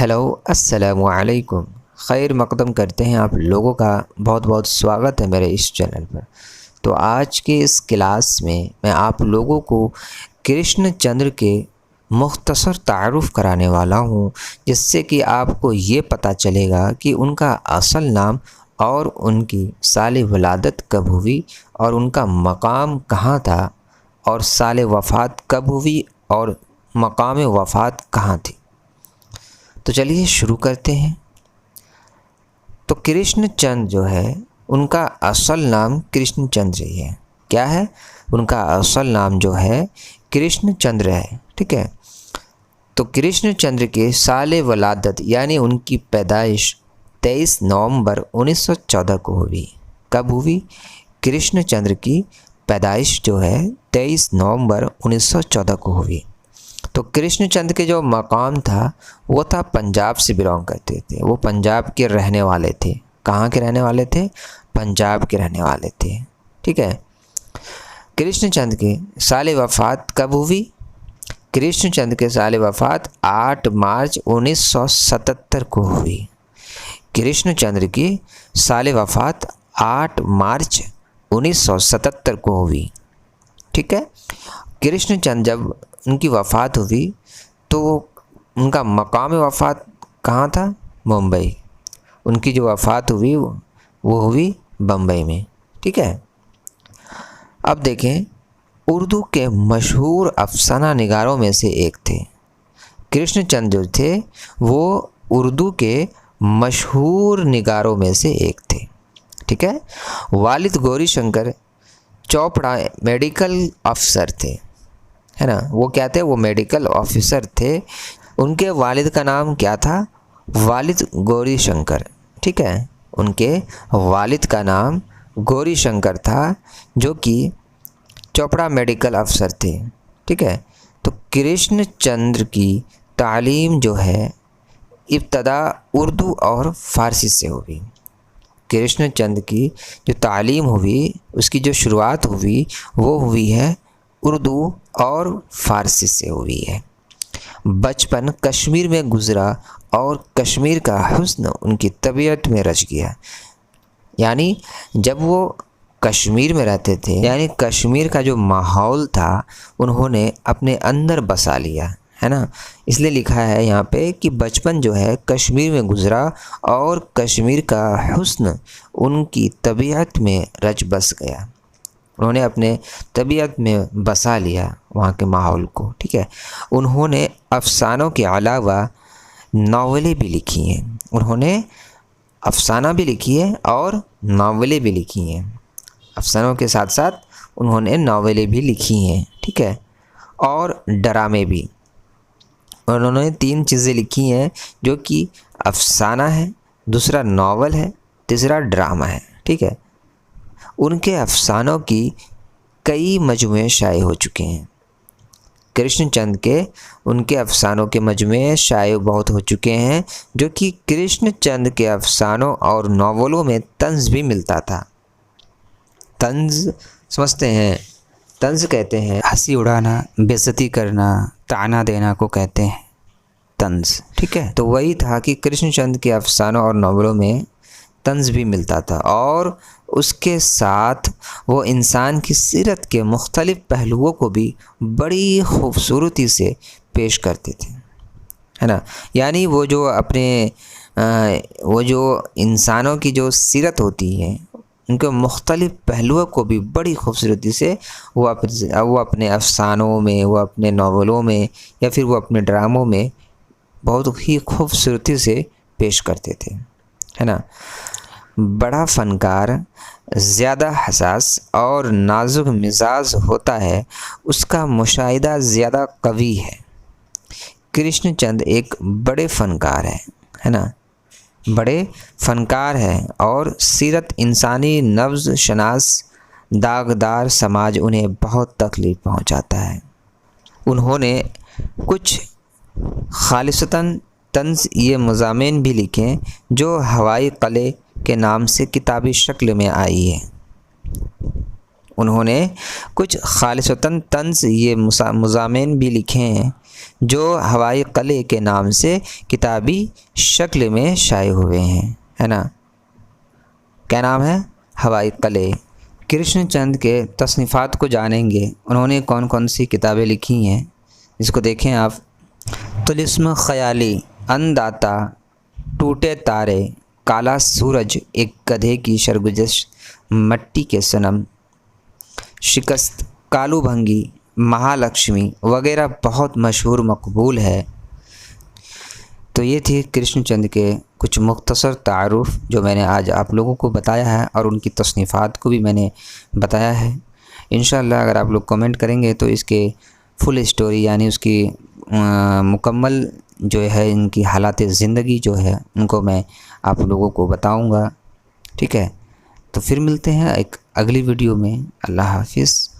Hello السلام علیکم، خیر مقدم کرتے ہیں آپ لوگوں کا بہت بہت سواگت ہے میرے اس چینل پر۔ تو آج کے اس کلاس میں آپ لوگوں کو کرشن چندر کے مختصر تعارف کرانے والا ہوں، جس سے کہ آپ کو یہ پتہ چلے گا کہ ان کا اصل نام اور ان کی سال ولادت کب ہوئی اور ان کا مقام کہاں تھا اور سال وفات کب ہوئی اور مقام وفات کہاں تھی۔ تو چلیے شروع کرتے ہیں۔ تو کرشن چند جو ہے ان کا اصل نام کرشن چندر ہی ہے۔ کیا ہے؟ ان کا اصل نام جو ہے کرشن چندر ہے، ٹھیک ہے۔ تو کرشن چندر کے سال ولادت یعنی ان کی پیدائش 23 نومبر 1914 کو ہوئی۔ کب ہوئی؟ کرشن چندر کی پیدائش جو ہے 23 نومبر 1914 کو ہوئی۔ تو کرشن چند کے جو مقام تھا وہ تھا پنجاب سے بلانگ کرتے تھے، وہ پنجاب کے رہنے والے تھے۔ کہاں کے رہنے والے تھے؟ پنجاب کے رہنے والے تھے، ٹھیک ہے۔ کرشن چند کے سال وفات کب ہوئی؟ کرشن چند کے سال وفات 8 مارچ 1977 کو ہوئی۔ کرشن چندر کی سال وفات 8 مارچ 1977 کو ہوئی، ٹھیک ہے۔ کرشن چند جب ان کی وفات ہوئی تو ان کا مقام وفات کہاں تھا؟ ممبئی۔ ان کی جو وفات ہوئی وہ ہوئی بمبئی میں، ٹھیک ہے۔ اب دیکھیں، اردو کے مشہور افسانہ نگاروں میں سے ایک تھے کرشن چند جو تھے، وہ اردو کے مشہور نگاروں میں سے ایک تھے، ٹھیک ہے۔ والد گوری شنکر چوپڑا میڈیکل افسر تھے، ہے نا۔ وہ کیا تھے؟ وہ میڈیکل آفیسر تھے۔ ان کے والد کا نام کیا تھا؟ والد گوری شنکر، ٹھیک ہے۔ ان کے والد کا نام گوری شنکر تھا، جو کہ چوپڑا میڈیکل افسر تھے، ٹھیک ہے۔ تو کرشن چندر کی تعلیم جو ہے ابتدا اردو اور فارسی سے ہوئی۔ کرشن چند کی جو تعلیم ہوئی، اس کی جو شروعات ہوئی وہ ہوئی ہے اردو اور فارسی سے ہوئی ہے۔ بچپن کشمیر میں گزرا اور کشمیر کا حسن ان کی طبیعت میں رچ گیا۔ یعنی جب وہ کشمیر میں رہتے تھے، یعنی کشمیر کا جو ماحول تھا انہوں نے اپنے اندر بسا لیا، ہے نا۔ اس لیے لکھا ہے یہاں پہ کہ بچپن جو ہے کشمیر میں گزرا اور کشمیر کا حسن ان کی طبیعت میں رچ بس گیا۔ انہوں نے اپنے طبیعت میں بسا لیا وہاں کے ماحول کو، ٹھیک ہے۔ انہوں نے افسانوں کے علاوہ ناولیں بھی لکھی ہیں۔ انہوں نے افسانہ بھی لکھی ہے اور ناولیں بھی لکھی ہیں۔ افسانوں کے ساتھ ساتھ انہوں نے ناولیں بھی لکھی ہیں، ٹھیک ہے، اور ڈرامے بھی۔ انہوں نے 3 چیزیں لکھی ہیں، جو کہ افسانہ ہے، دوسرا ناول ہے، تیسرا ڈرامہ ہے، ٹھیک ہے۔ ان کے افسانوں کی کئی مجموعے شائع ہو چکے ہیں۔ کرشن چند کے ان کے افسانوں کے مجموعے شائع بہت ہو چکے ہیں، جو کہ کرشن چند کے افسانوں اور ناولوں میں طنز بھی ملتا تھا۔ طنز سمجھتے ہیں؟ طنز کہتے ہیں ہنسی اڑانا، بے عزتی کرنا، طعنہ دینا کو کہتے ہیں طنز، ٹھیک ہے۔ تو وہی تھا کہ کرشن چند کے افسانوں اور ناولوں میں طنز بھی ملتا تھا، اور اس کے ساتھ وہ انسان کی سیرت کے مختلف پہلوؤں کو بھی بڑی خوبصورتی سے پیش کرتے تھے، ہے نا۔ یعنی وہ جو انسانوں کی جو سیرت ہوتی ہے، ان کے مختلف پہلوؤں کو بھی بڑی خوبصورتی سے وہ اپنے افسانوں میں، وہ اپنے ناولوں میں، یا پھر وہ اپنے ڈراموں میں بہت ہی خوبصورتی سے پیش کرتے تھے، ہے نا۔ بڑا فنکار زیادہ حساس اور نازک مزاج ہوتا ہے، اس کا مشاہدہ زیادہ قوی ہے۔ کرشن چند ایک بڑے فنکار ہیں، ہے نا، بڑے فنکار ہیں، اور سیرت انسانی نبض شناس داغدار سماج انہیں بہت تکلیف پہنچاتا ہے۔ انہوں نے کچھ خالصتاً طنز یہ مضامین بھی لکھے جو ہوائی قلعے کے نام سے کتابی شکل میں آئی ہے۔ انہوں نے کچھ خالصتاً طنز یہ مضامین بھی لکھے ہیں جو ہوائی قلعے کے نام سے کتابی شکل میں شائع ہوئے ہیں، ہے نا؟ کیا نام ہے؟ ہوائی قلعے۔ کرشن چند کے تصنیفات کو جانیں گے، انہوں نے کون کون سی کتابیں لکھی ہیں، اس کو دیکھیں آپ۔ طلسم خیالی، ان داتا، ٹوٹے تارے، کالا سورج، ایک گدھے کی سرگزشت، مٹی کے صنم، شکست، کالو بھنگی، مہالکشمی وغیرہ بہت مشہور مقبول ہے۔ تو یہ تھی کرشن چند کے کچھ مختصر تعارف جو میں نے آج آپ لوگوں کو بتایا ہے، اور ان کی تصنیفات کو بھی میں نے بتایا ہے۔ انشاءاللہ اگر آپ لوگ کمنٹ کریں گے تو اس کے فل اسٹوری، یعنی اس کی مکمل جو ہے ان کی حالات زندگی جو ہے ان کو میں آپ لوگوں کو بتاؤں گا، ٹھیک ہے؟ تو پھر ملتے ہیں ایک اگلی ویڈیو میں۔ اللہ حافظ۔